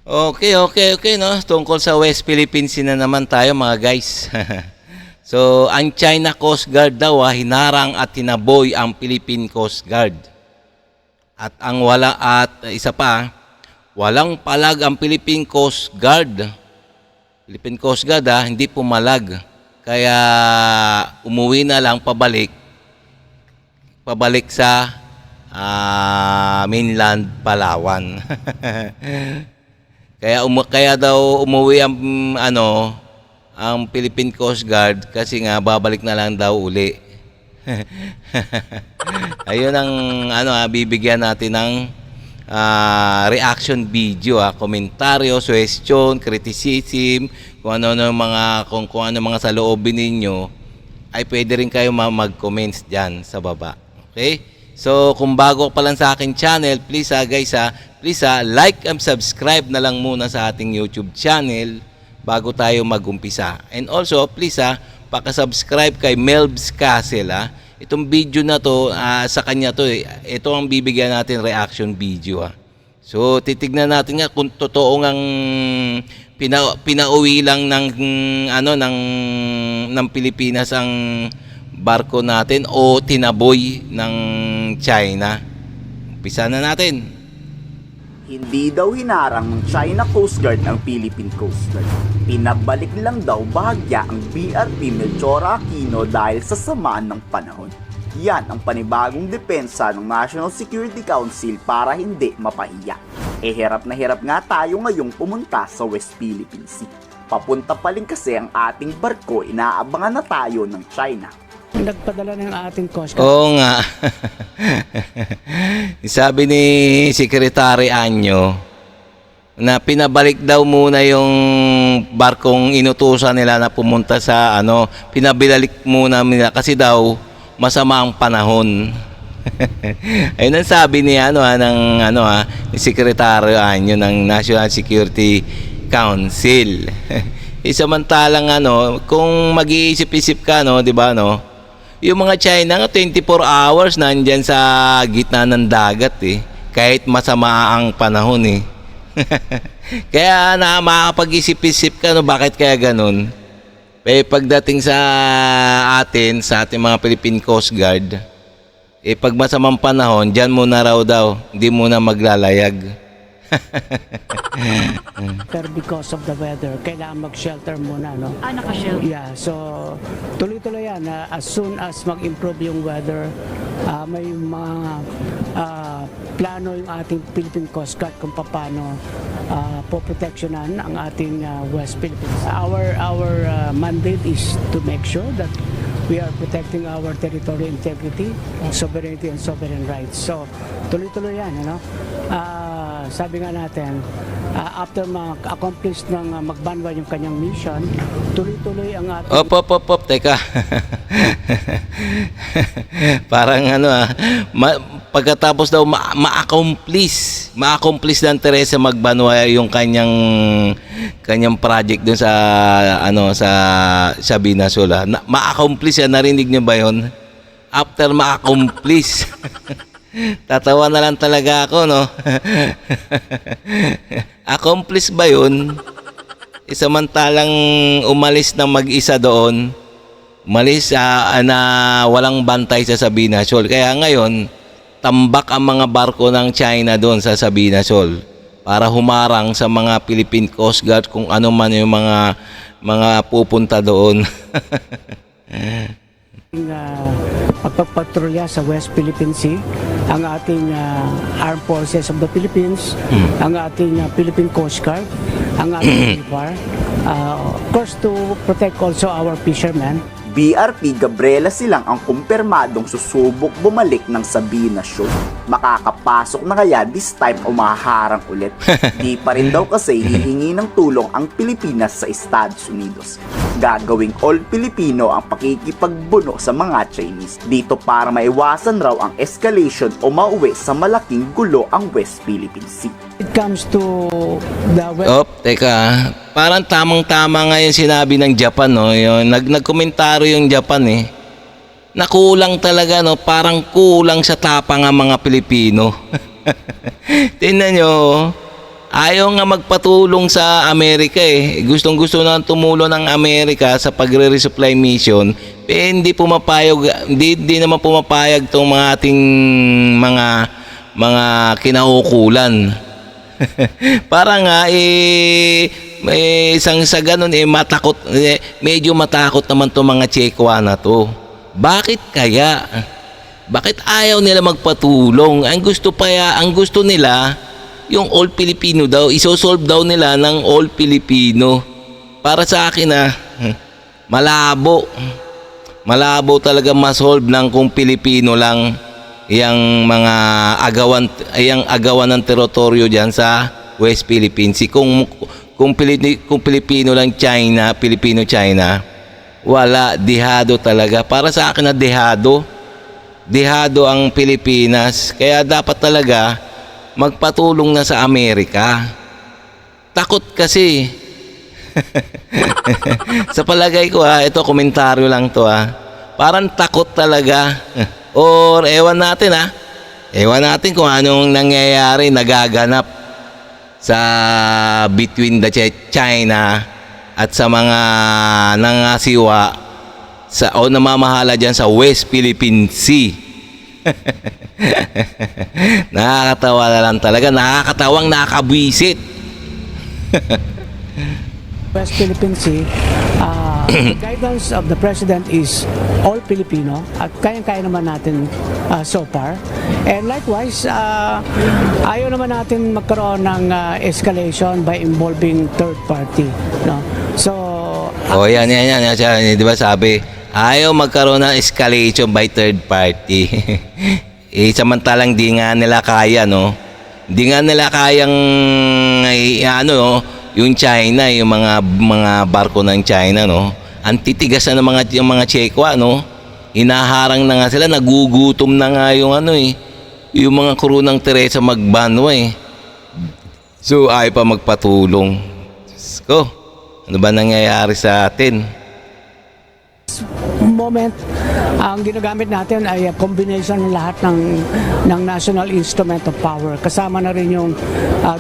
Okay, no? Tungkol sa West Philippines Sea na naman tayo mga guys. So, ang China Coast Guard daw hinarang at tinaboy ang Philippine Coast Guard. Isa pa, walang palag ang Philippine Coast Guard. Philippine Coast Guard hindi pumalag. Kaya umuwi na lang pabalik sa mainland Palawan. Kaya daw umuwi ang Philippine Coast Guard kasi nga babalik na lang daw uli. Ayun ang bibigyan natin ng reaction video, komentaryo, suggestion, criticism, kung ano mga saloobin ninyo ay pwede rin kayo mag-comments diyan sa baba. Okay? So, kung bago pa lang sa aking channel, please guys, like and subscribe na lang muna sa ating YouTube channel bago tayo mag-umpisa. And also, please paka-subscribe kay Melbs Castle. Itong video na to, sa kanya to, ito ang bibigyan natin reaction video. So, titignan natin nga kung totoo ngang pinauwi lang ng Pilipinas ang barko natin o tinaboy ng China. Umpisa na natin. Hindi daw hinarang ng China Coast Guard ang Philippine Coast Guard. Pinabalik lang daw bahagya ang BRP Melchora Aquino dahil sa samaan ng panahon. Yan ang panibagong depensa ng National Security Council para hindi mapahiya. Hirap na hirap nga tayo ngayong pumunta sa West Philippine Sea. Papunta pa rin kasi ang ating barko, inaabangan na tayo ng China. Nagpadala ng ating Coast Guard. Oo nga. Sabi ni Secretary Anyo na pinabalik daw muna yung barkong inutusan nila na pumunta sa pinabalik muna nila kasi daw masama ang panahon. Ayun ang sabi ni ni Secretary Anyo ng National Security Council. Samantalang kung mag-iisip-isip ka di ba yung mga China 24 hours nandyan sa gitna ng dagat kahit masama ang panahon Kaya makakapag-isip-isip ka bakit kaya ganun. Pagdating sa atin, sa ating mga Philippine Coast Guard, pag masamang panahon, dyan muna raw daw, hindi muna maglalayag. Pero because of the weather, kailangan mag-shelter muna, no? Naka-shelter. Yeah, so tuloy-tuloy yan. As soon as mag-improve yung weather, may mga plano yung ating Philippine Coast Guard kung paano poproteksyonan ang ating West Philippines. Our mandate is to make sure that we are protecting our territorial integrity, sovereignty, and sovereign rights. So, tuloy-tuloy yan, sabi nga natin, after ma-accomplish ng Magbanwa yung kanyang mission, tuloy-tuloy ang ating... Teka. Parang pagkatapos daw ma-accomplish ng Teresa Magbanwa yung kanyang project dun sa Binasol. Ma-accomplish narinig niyo ba yun? After ma-accomplish. Tatawa na lang talaga ako, Accomplish ba yun? Samantalang umalis ng mag-isa doon, umalis na walang bantay sa Sabina Shoal. Kaya ngayon, tambak ang mga barko ng China doon sa Sabina Shoal para humarang sa mga Philippine Coast Guard kung ano man yung mga pupunta doon. Pagpapatrolya sa West Philippine Sea, ang ating Armed Forces of the Philippines, ang ating Philippine Coast Guard, ang ating BAR, of course to protect also our fishermen. BRP Gabriela Silang ang kumpirmadong susubok bumalik ng Sabina Shoal. Makakapasok na kaya this time o mahaharang ulit? Di pa rin daw kasi hihingi ng tulong ang Pilipinas sa Estados Unidos. Gagawing all Pilipino ang pakikipagbuno sa mga Chinese. Dito para maiwasan raw ang escalation o mauwi sa malaking gulo ang West Philippine Sea. It comes to the Teka. Parang tamang-tama nga yung sinabi ng Japan, Yung nagkomentaryo yung Japan Nakulang talaga, Parang kulang sa tapang ang mga Pilipino. Tingnan nyo, ayaw nga magpatulong sa Amerika eh. Gustong-gusto na tumulong ng Amerika sa pagre-resupply mission. Hindi pumapayag, hindi naman pumapayag tong mga ating mga kinaukulan. Para nga may isang sa ganun matakot, medyo matakot naman tong mga Tsekwa na to. Bakit kaya? Bakit ayaw nila magpatulong? Ang gusto nila yung all Filipino daw, isosolve daw nila ng all Filipino. Para sa akin malabo. Malabo talaga masolve ng kung Pilipino lang yung mga agawan ng teritoryo diyan sa West Philippines. Kung Pilipino lang China, Filipino-China, wala, dehado talaga. Para sa akin dehado ang Pilipinas. Kaya dapat talaga magpatulong na sa Amerika. Takot kasi. Sa palagay ko ito komentaryo lang to parang takot talaga. Or ewan natin kung anong nangyayari, nagaganap sa between the China at sa mga nangasiwa o namamahala dyan sa West Philippine Sea. Nakakatawa na lang talaga, nakakabwisit. West Philippine Sea, the guidance of the President is all Filipino at kayang-kaya naman natin so far. And likewise, ayaw naman natin magkaroon ng escalation by involving third party. No? So, yan. Di ba sabi, ayaw magkaroon ng escalation by third party. Samantalang di nga nila kaya, no? Di nga nila kayang, yung China, yung mga barko ng China, no? Ang titigas na ng mga Tsekwa, no? Hinaharang na nga sila, nagugutom na nga yung yung mga crew ng Teresa Magbanwa eh. So ay pa magpatulong. Diyos ko, ano ba nangyayari sa atin? moment, ang ginagamit natin ay a combination ng lahat ng national instrument of power. Kasama na rin yung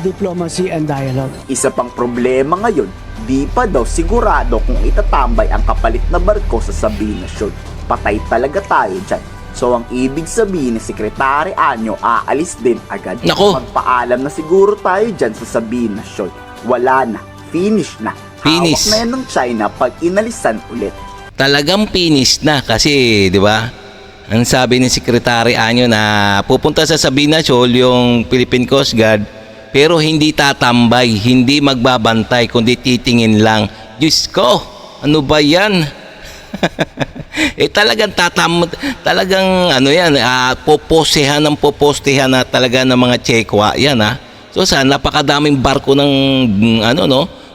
diplomacy and dialogue. Isa pang problema ngayon, di pa daw sigurado kung itatambay ang kapalit na barko sa Sabina Shoal. Patay talaga tayo dyan. So ang ibig sabihin ni Secretary Anyo, aalis din agad. Nako. Magpaalam na siguro tayo dyan sa Sabina Shoal. Wala na. Finish na. Finish. Hawak na yan ng China pag inalisan ulit. Talagang finish na kasi, di ba? Ang sabi ni Secretary Anyo na pupunta sa Sabina Shoal yung Philippine Coast Guard, pero hindi tatambay, hindi magbabantay, kundi titingin lang. Diyos ko, ano ba yan? Talagang ano yan, popostehan na talaga ng mga Tsekwa yan So napakadaming barko ng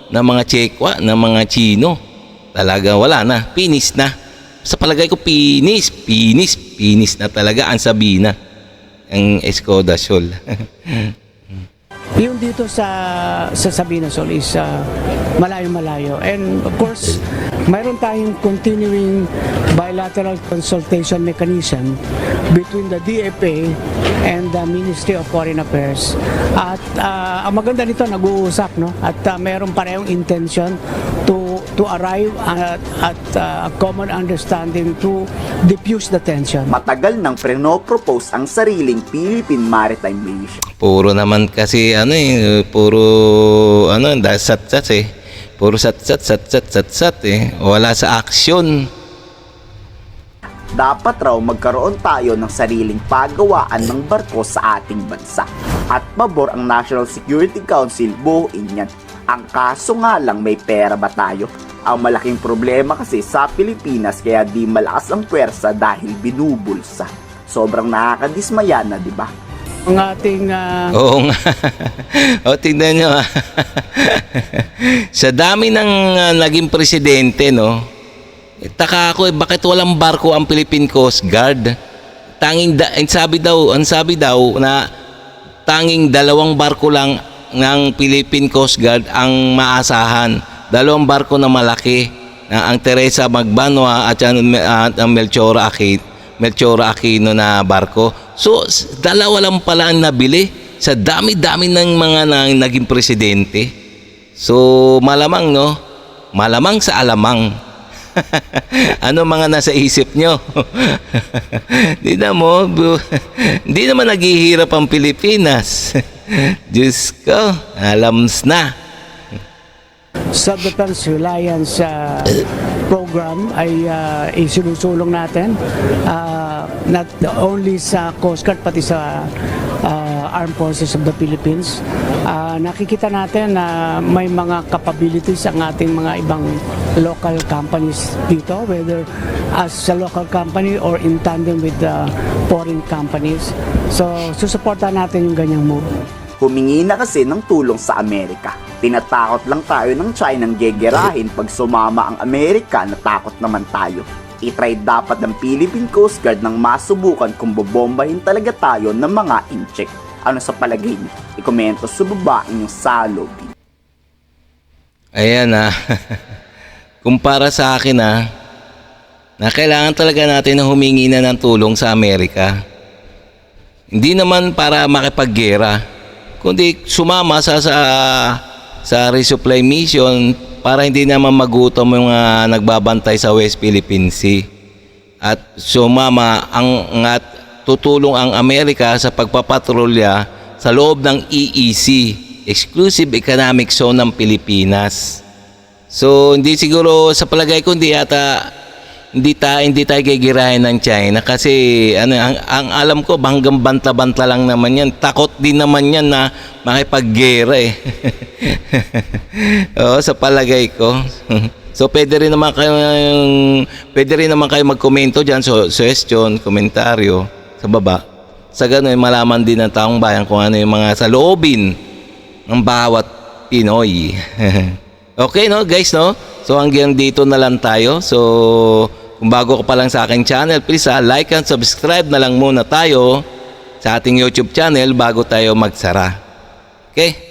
ng mga Tsekwa, ng mga Chino. Talaga wala na, finish na. Sa palagay ko finish na talaga ang Sabina, ang Escoda Shoal. Yung dito sa Sabina Shoal is malayo-malayo. And of course, mayroon tayong continuing bilateral consultation mechanism between the DFA and the Ministry of Foreign Affairs. At ang maganda nito, nag-uusap, no? At mayroon parehong intention to arrive at a common understanding to diffuse the tension. Matagal nang propose ang sariling Philippine Maritime Mission. Puro naman kasi puro sat-sat Puro sat-sat Wala sa aksyon. Dapat raw magkaroon tayo ng sariling pagawaan ng barko sa ating bansa. At pabor ang National Security Council buuin yan. Ang kaso nga lang, may pera ba tayo? Ang malaking problema kasi sa Pilipinas kaya di malakas ang pwersa dahil binubulsa. Sobrang nakakadismaya na, di ba? Ang ating Oo nga. Tingnan nyo sa dami ng naging presidente, no? Taka ako, bakit walang barko ang Philippine Coast Guard? Ang sabi daw na tanging 2 barko lang ng Philippine Coast Guard ang maasahan. 2 barko na malaki, na ang Teresa Magbanwa at ang Melchora Aquino na barko. So, 2 lang pala ang nabili. sa dami-dami ng mga naging presidente. So, malamang, no? Malamang sa alamang. Ano mga nasa isip nyo? Di na mo, hindi naman naghihirap ang Pilipinas. Diyos ko, alams na. Self-Defense Reliance program ay isinusulong natin not only sa Coast Guard pati sa Armed Forces of the Philippines. Nakikita natin na may mga capabilities ang ating mga ibang local companies dito, whether as a local company or in tandem with the foreign companies. So, susuportahan natin yung ganyang move. Humingi na kasi ng tulong sa Amerika. Tinatakot lang tayo ng Chinang gegerahin pag sumama ang Amerika, natakot naman tayo. I-try dapat ng Philippine Coast Guard nang masubukan kung bobombahin talaga tayo ng mga incheck. Ano sa palagay niyo? I-komento sa baba inyong salubin. Ayan Kumpara sa akin na kailangan talaga natin na humingi na ng tulong sa Amerika. Hindi naman para makipaggera, kundi sumama sa resupply mission para hindi naman magutom yung mga nagbabantay sa West Philippine Sea. At sumama at tutulong ang Amerika sa pagpapatrolya sa loob ng EEZ, Exclusive Economic Zone ng Pilipinas. So hindi siguro sa palagay ko hindi tayo gigirahin ng China kasi ang alam ko hanggang banta-banta lang naman yan. Takot din naman yan na makipaggera Oo, sa palagay ko. So pwede rin naman kayo magkomento diyan, suggestion, komentaryo sa baba. Sa ganun malaman din ng taong bayan kung ano yung mga saloobin ng bawat Pinoy. Okay, no guys, no? So hanggang dito na lang tayo. So kung bago ka pa lang sa aking channel, please like and subscribe na lang muna tayo sa ating YouTube channel bago tayo magsara. Okay?